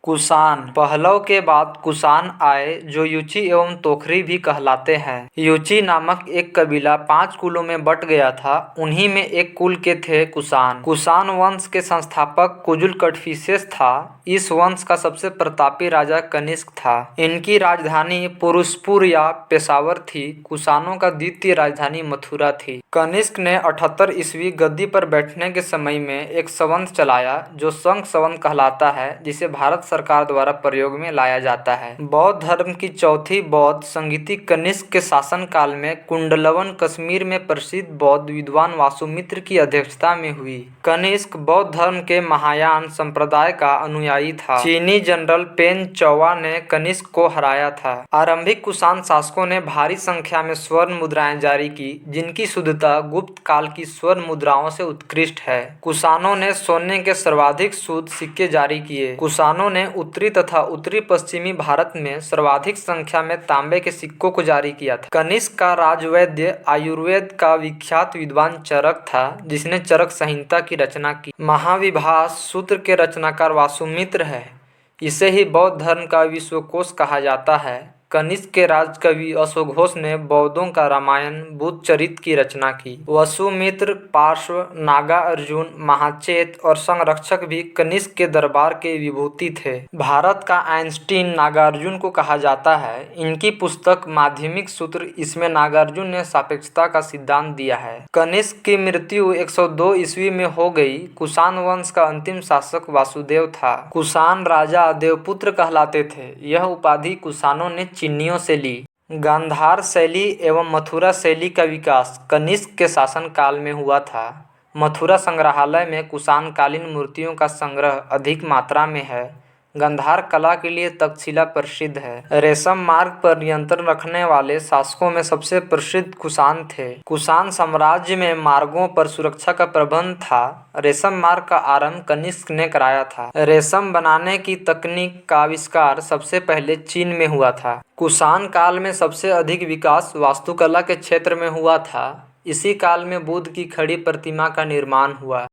कुषाण पहलव के बाद कुषाण आए जो युचि एवं तोखरी भी कहलाते हैं। युचि नामक एक कबीला 5 कुलों में बट गया था। उन्हीं में एक कुल के थे कुषाण। कुषाण वंश के संस्थापक कुजुल कटफिसेस था। इस वंश का सबसे प्रतापी राजा कनिष्क था। इनकी राजधानी पुरुषपुर या पेशावर थी। कुषाणों का द्वितीय राजधानी मथुरा थी। कनिष्क ने 78 ईस्वी गद्दी पर बैठने के समय में एक संवत चलाया जो शंख संवत कहलाता है, जिसे भारत सरकार द्वारा प्रयोग में लाया जाता है। बौद्ध धर्म की चौथी बौद्ध संगीति कनिष्क के शासन काल में कुंडलवन कश्मीर में प्रसिद्ध बौद्ध विद्वान वासुमित्र की अध्यक्षता में हुई। कनिष्क बौद्ध धर्म के महायान संप्रदाय का अनुयायी था। चीनी जनरल पेन चौवा ने कनिष्क को हराया था। आरंभिक कुषाण शासकों ने भारी संख्या में स्वर्ण मुद्राएं जारी की, जिनकी शुद्धता गुप्त काल की स्वर्ण मुद्राओं से उत्कृष्ट है। कुषाणों ने सोने के सर्वाधिक शुद्ध सिक्के जारी किए। कुषाणों ने उत्तरी तथा उत्तरी पश्चिमी भारत में सर्वाधिक संख्या में तांबे के सिक्कों को जारी किया था। कनिष्क का राजवैद्य आयुर्वेद का विख्यात विद्वान चरक था, जिसने चरक संहिता की रचना की। महाविभास सूत्र के रचनाकार वासुमित्र है। इसे ही बौद्ध धर्म का विश्वकोश कहा जाता है। कनिष्क के राजकवि अश्वघोष ने बौद्धों का रामायण बुद्धचरित की रचना की। वसुमित्र, पार्श्व, नागा अर्जुन, महाचेत और संरक्षक भी कनिष्क के दरबार के विभूति थे। भारत का आइंस्टीन नागार्जुन को कहा जाता है। इनकी पुस्तक माध्यमिक सूत्र, इसमें नागार्जुन ने सापेक्षता का सिद्धांत दिया है। कनिष्क की मृत्यु 102 ईस्वी में हो गई। कुषाण वंश का अंतिम शासक वासुदेव था। कुषाण राजा देवपुत्र कहलाते थे। यह उपाधि कुषाणों ने चिन्हियों से ली। गांधार शैली एवं मथुरा शैली का विकास कनिष्क के शासन काल में हुआ था। मथुरा संग्रहालय में कुषाण कालीन मूर्तियों का संग्रह अधिक मात्रा में है। गांधार कला के लिए तक्षशिला प्रसिद्ध है। रेशम मार्ग पर नियंत्रण रखने वाले शासकों में सबसे प्रसिद्ध कुषाण थे। कुषाण साम्राज्य में मार्गों पर सुरक्षा का प्रबंध था। रेशम मार्ग का आरंभ कनिष्क ने कराया था। रेशम बनाने की तकनीक का आविष्कार सबसे पहले चीन में हुआ था। कुषाण काल में सबसे अधिक विकास वास्तुकला के क्षेत्र में हुआ था। इसी काल में बुद्ध की खड़ी प्रतिमा का निर्माण हुआ।